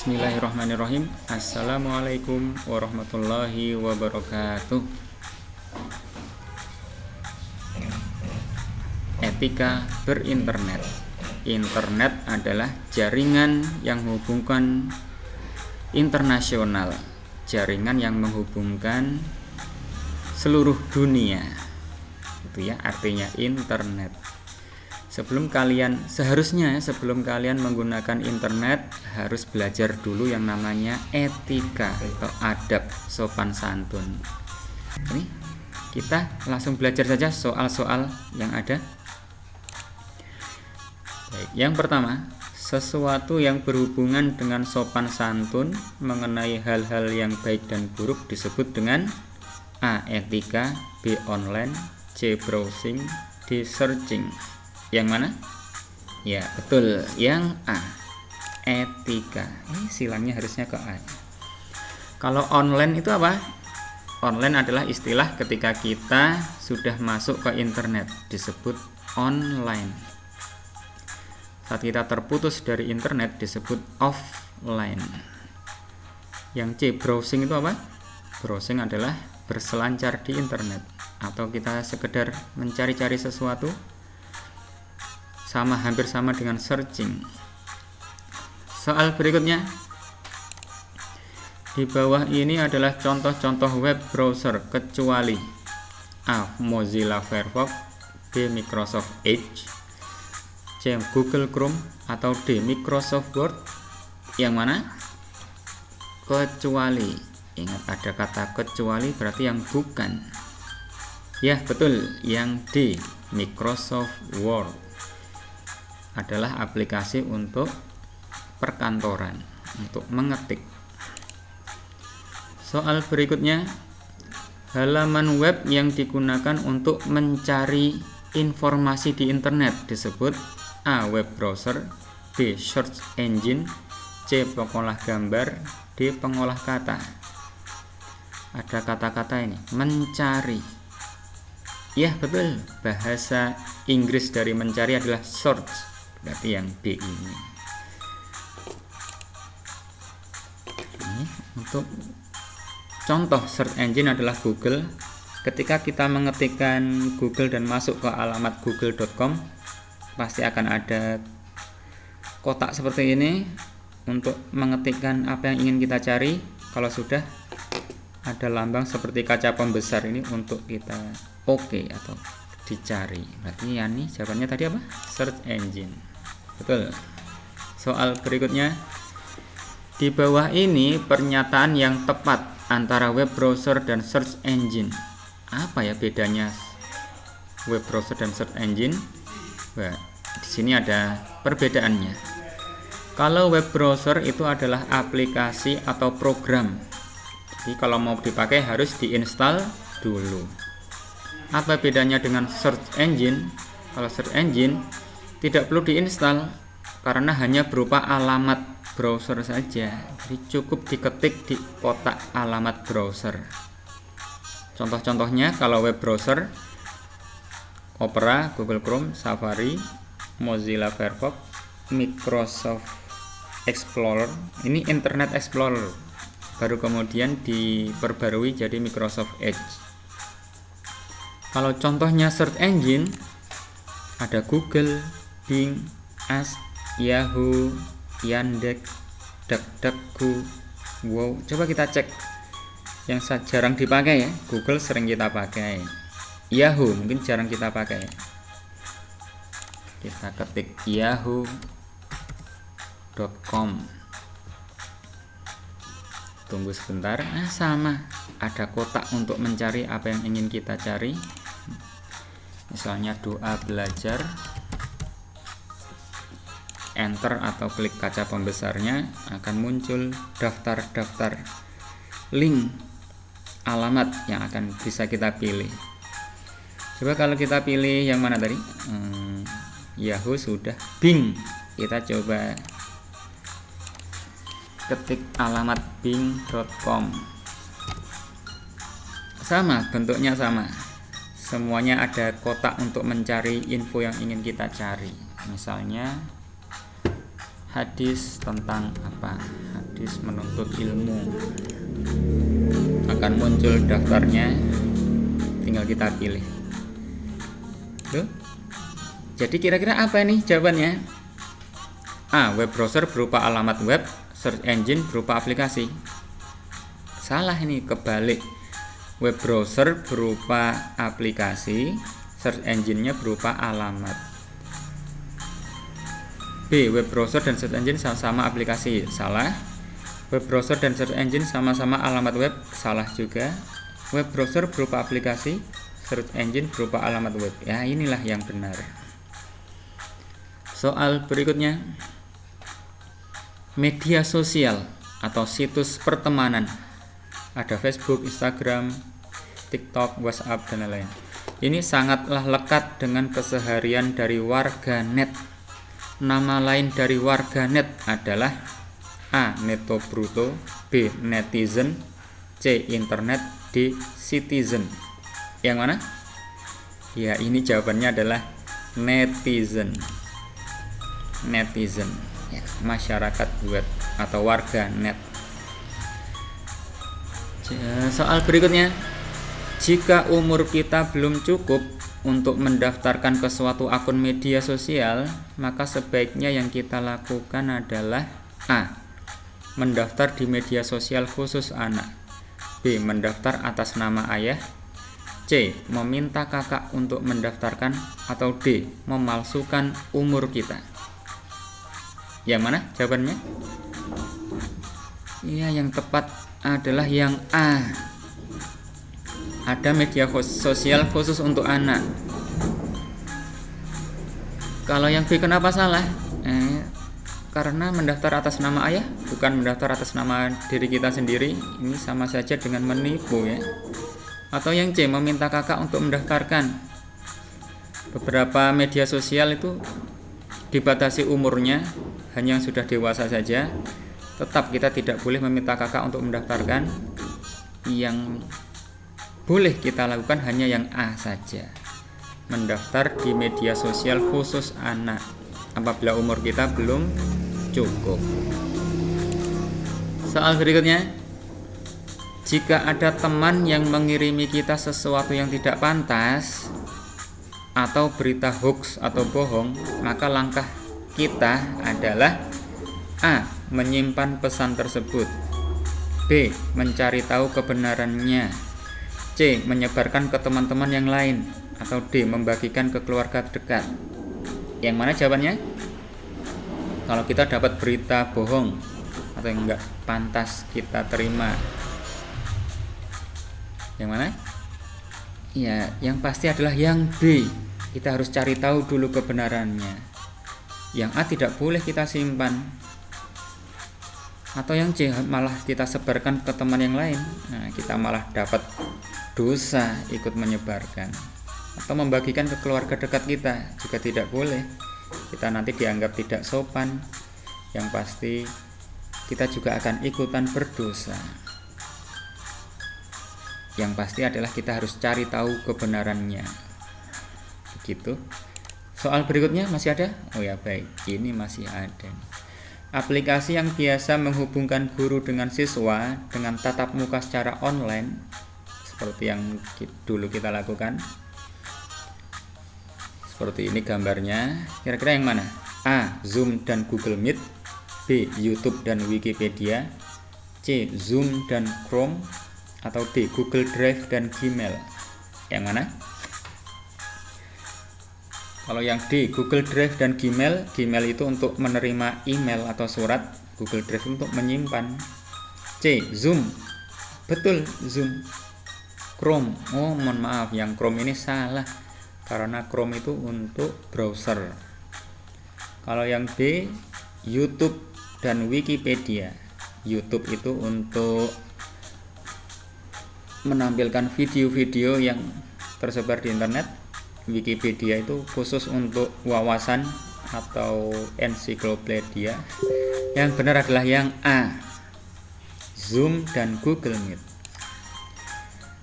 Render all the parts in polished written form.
Bismillahirrahmanirrahim. Assalamualaikum warahmatullahi wabarakatuh. Etika berinternet. Internet adalah jaringan yang menghubungkan internasional, jaringan yang menghubungkan seluruh dunia. Itu ya artinya internet. Sebelum kalian menggunakan internet harus belajar dulu yang namanya etika atau adab sopan santun. Ini kita langsung belajar saja soal-soal yang ada. Baik, yang pertama, sesuatu yang berhubungan dengan sopan santun mengenai hal-hal yang baik dan buruk disebut dengan A. Etika, B. Online, C. Browsing, D. Searching. Yang mana? Ya, betul. Yang A. Etika. Ini silangnya harusnya ke A. Kalau online itu apa? Online adalah istilah ketika kita sudah masuk ke internet, disebut online. Saat kita terputus dari internet disebut offline. Yang C. Browsing itu apa? Browsing adalah berselancar di internet, atau kita sekedar mencari-cari sesuatu. Hampir sama dengan searching. Soal berikutnya. Di bawah ini adalah contoh-contoh web browser kecuali A. Mozilla Firefox, B. Microsoft Edge, C. Google Chrome, atau D. Microsoft Word. Yang mana? Kecuali. Ingat, ada kata kecuali berarti yang bukan. Ya, betul. Yang D. Microsoft Word adalah aplikasi untuk perkantoran, untuk mengetik. Soal berikutnya, halaman web yang digunakan untuk mencari informasi di internet disebut A. Web browser, B. Search engine, C. Pengolah gambar, D. Pengolah kata. Ada kata-kata ini, mencari. Ya, betul. Bahasa Inggris dari mencari adalah search. Berarti yang B ini. Untuk contoh search engine adalah Google. Ketika kita mengetikkan Google dan masuk ke alamat google.com, pasti akan ada kotak seperti ini untuk mengetikkan apa yang ingin kita cari. Kalau sudah ada lambang seperti kaca pembesar ini untuk kita oke atau dicari. Berarti ya nih jawabannya tadi apa? Search engine. Betul. Soal berikutnya. Di bawah ini pernyataan yang tepat antara web browser dan search engine. Apa ya bedanya web browser dan search engine? Wah, di sini ada perbedaannya. Kalau web browser itu adalah aplikasi atau program. Jadi kalau mau dipakai harus diinstal dulu. Apa bedanya dengan search engine? Kalau search engine tidak perlu diinstal karena hanya berupa alamat browser saja. Jadi cukup diketik di kotak alamat browser. Contoh-contohnya kalau web browser, Opera, Google Chrome, Safari, Mozilla Firefox, Microsoft Explorer. Ini Internet Explorer. Baru kemudian diperbarui jadi Microsoft Edge. Kalau contohnya search engine, ada Google, Bing, Ask, Yahoo, Yandex, DuckDuckGo. Wow, coba kita cek yang jarang dipakai ya. Google sering kita pakai. Yahoo mungkin jarang kita pakai. Kita ketik yahoo.com. Tunggu sebentar. Sama. Ada kotak untuk mencari apa yang ingin kita cari. Misalnya doa belajar. Enter atau klik kaca pembesarnya, akan muncul daftar-daftar link alamat yang akan bisa kita pilih. Coba kalau kita pilih yang mana tadi? Yahoo sudah. Bing, kita coba ketik alamat bing.com. Sama, bentuknya sama. Semuanya ada kotak untuk mencari info yang ingin kita cari. Misalnya hadis tentang apa? Hadis Gadis Menuntut Ilmu. Akan muncul daftarnya, tinggal kita pilih. Tuh. Jadi kira-kira apa ini jawabannya? A. Web browser berupa alamat web, search engine berupa aplikasi. Salah ini, kebalik. Web browser berupa aplikasi, search engine-nya berupa alamat. B. Web browser dan search engine sama-sama aplikasi. Salah. Web browser dan search engine sama-sama alamat web. Salah juga. Web browser berupa aplikasi, search engine berupa alamat web. Ya, inilah yang benar. Soal berikutnya. Media sosial atau situs pertemanan. Ada Facebook, Instagram, TikTok, WhatsApp, dan lain-lain. Ini sangatlah lekat dengan keseharian dari warganet. Nama lain dari warganet adalah A. Neto Bruto, B. Netizen, C. Internet, D. Citizen. Yang mana? Ya, ini jawabannya adalah netizen. Netizen, ya, masyarakat web atau warganet. Soal berikutnya. Jika umur kita belum cukup untuk mendaftarkan ke suatu akun media sosial, maka sebaiknya yang kita lakukan adalah A. Mendaftar di media sosial khusus anak, B. Mendaftar atas nama ayah, C. Meminta kakak untuk mendaftarkan, atau D. Memalsukan umur kita. Yang mana jawabannya? Iya, yang tepat adalah yang A. Ada media sosial khusus untuk anak. Kalau yang B kenapa salah? Karena mendaftar atas nama ayah, bukan mendaftar atas nama diri kita sendiri. Ini sama saja dengan menipu, ya. Atau yang C, meminta kakak untuk mendaftarkan. Beberapa media sosial itu dibatasi umurnya, hanya yang sudah dewasa saja. Tetap kita tidak boleh meminta kakak untuk mendaftarkan. Yang boleh kita lakukan hanya yang A saja, mendaftar di media sosial khusus anak apabila umur kita belum cukup. Soal berikutnya. Jika ada teman yang mengirimi kita sesuatu yang tidak pantas atau berita hoax atau bohong, maka langkah kita adalah A. Menyimpan pesan tersebut, B. Mencari tahu kebenarannya, C. Menyebarkan ke teman-teman yang lain, atau D. Membagikan ke keluarga dekat. Yang mana jawabannya? Kalau kita dapat berita bohong atau yang enggak pantas kita terima, yang mana? Ya, yang pasti adalah yang B. Kita harus cari tahu dulu kebenarannya. Yang A tidak boleh kita simpan. Atau yang C, malah kita sebarkan ke teman yang lain. Nah, kita malah dapat dosa ikut menyebarkan. Atau membagikan ke keluarga dekat kita juga tidak boleh. Kita nanti dianggap tidak sopan. Yang pasti kita juga akan ikutan berdosa. Yang pasti adalah kita harus cari tahu kebenarannya. Begitu. Soal berikutnya masih ada? Oh ya, baik, ini masih ada. Aplikasi yang biasa menghubungkan guru dengan siswa dengan tatap muka secara online, seperti yang dulu kita lakukan. Seperti ini gambarnya. Kira-kira yang mana? A. Zoom dan Google Meet, B. YouTube dan Wikipedia, C. Zoom dan Chrome, atau D. Google Drive dan Gmail. Yang mana? Kalau yang D, Google Drive dan Gmail. Gmail itu untuk menerima email atau surat, Google Drive untuk menyimpan. C. Zoom. Betul, Zoom. Chrome. Oh, mohon maaf, yang Chrome ini salah, karena Chrome itu untuk browser. Kalau yang D, YouTube dan Wikipedia. YouTube itu untuk menampilkan video-video yang tersebar di internet. Wikipedia itu khusus untuk wawasan atau ensiklopedia. Yang benar adalah yang A, Zoom dan Google Meet.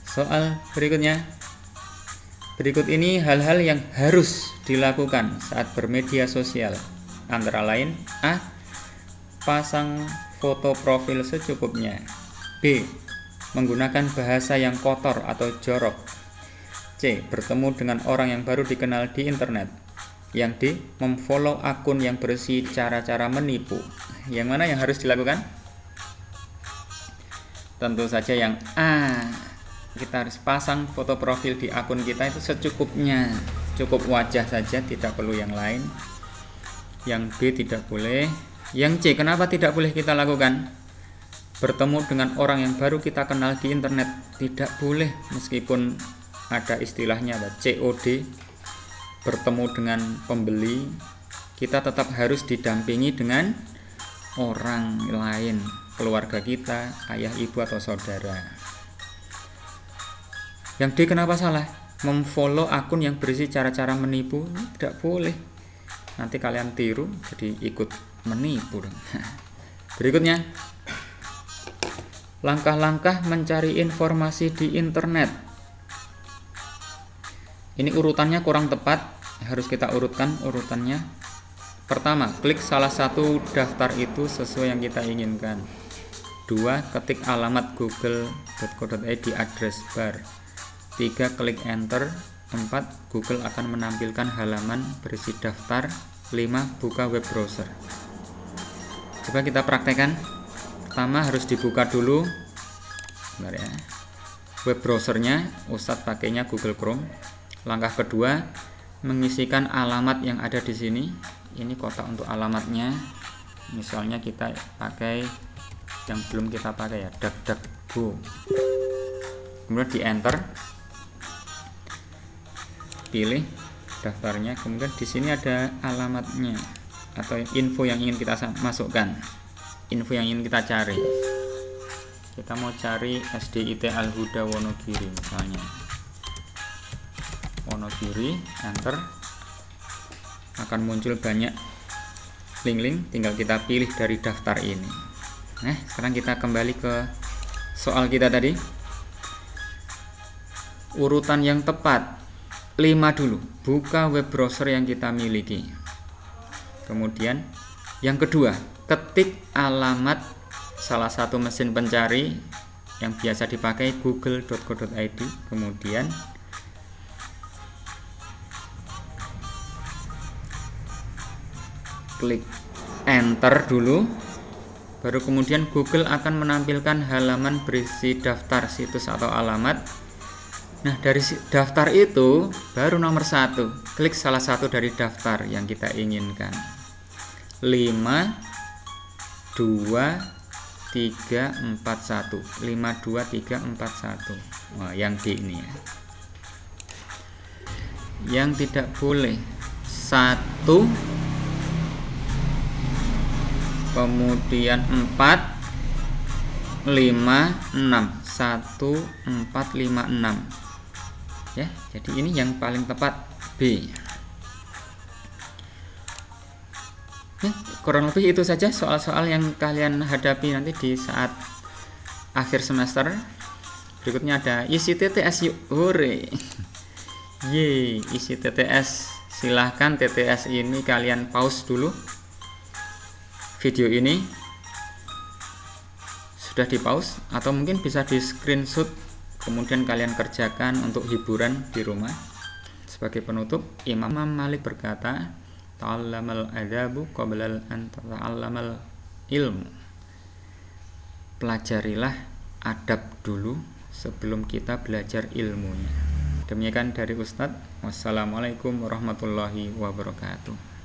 Soal berikutnya. Berikut ini hal-hal yang harus dilakukan saat bermedia sosial. Antara lain A. Pasang foto profil secukupnya. B. Menggunakan bahasa yang kotor atau jorok. C. Bertemu dengan orang yang baru dikenal di internet. Yang D. Memfollow akun yang berisi cara-cara menipu. Yang mana yang harus dilakukan? Tentu saja yang A. Kita harus pasang foto profil di akun kita itu secukupnya, cukup wajah saja, tidak perlu yang lain. Yang B tidak boleh. Yang C, kenapa tidak boleh kita lakukan? Bertemu dengan orang yang baru kita kenal di internet, tidak boleh, meskipun ada istilahnya COD, bertemu dengan pembeli, kita tetap harus didampingi dengan orang lain, keluarga kita, ayah, ibu, atau saudara. Yang D kenapa salah? Memfollow akun yang berisi cara-cara menipu, tidak boleh. Nanti kalian tiru, jadi ikut menipu. Berikutnya, langkah-langkah mencari informasi di internet. Ini urutannya kurang tepat, harus kita urutkan urutannya. Pertama, klik salah satu daftar itu sesuai yang kita inginkan. 2. Ketik alamat google.co.id di address bar. 3. Klik enter. 4. Google akan menampilkan halaman berisi daftar. 5. Buka web browser. Coba kita praktekkan. Pertama harus dibuka dulu. Bentar ya. Web browsernya, Ustadz pakainya Google Chrome. Langkah kedua, mengisikan alamat yang ada di sini. Ini kotak untuk alamatnya. Misalnya kita pakai yang belum kita pakai ya, DuckDuckGo. Kemudian di enter. Pilih daftarnya, kemudian di sini ada alamatnya atau info yang ingin kita masukkan, info yang ingin kita cari. Kita mau cari SDIT Al-Huda Wonogiri misalnya, Wonogiri, enter. Akan muncul banyak link-link, tinggal kita pilih dari daftar ini. Nah, sekarang kita kembali ke soal kita tadi. Urutan yang tepat 5 dulu, buka web browser yang kita miliki. Kemudian yang kedua, ketik alamat salah satu mesin pencari yang biasa dipakai google.co.id. Kemudian klik enter dulu. Baru kemudian Google akan menampilkan halaman berisi daftar situs atau alamat. Nah, dari daftar itu baru nomor 1, klik salah satu dari daftar yang kita inginkan. 5, 2, 3, 4, 1. 5, 2, 3, 4, 1. Wah, yang D ini ya. Yang tidak boleh 1, kemudian 4, 5, 6. 1, 4, 5, 6. Ya, jadi ini yang paling tepat, B. Ya, kurang lebih itu saja soal-soal yang kalian hadapi nanti di saat akhir semester. Berikutnya ada isi TTS yuk, hore. Yeay, isi TTS. Silahkan TTS ini kalian pause dulu video ini. Sudah di pause atau mungkin bisa di screenshot, kemudian kalian kerjakan untuk hiburan di rumah. Sebagai penutup, Imam Malik berkata, ta'allamal adabu qabla an tata'allamal ilmu. Pelajarilah adab dulu sebelum kita belajar ilmunya. Demikian dari Ustadz. Wassalamualaikum warahmatullahi wabarakatuh.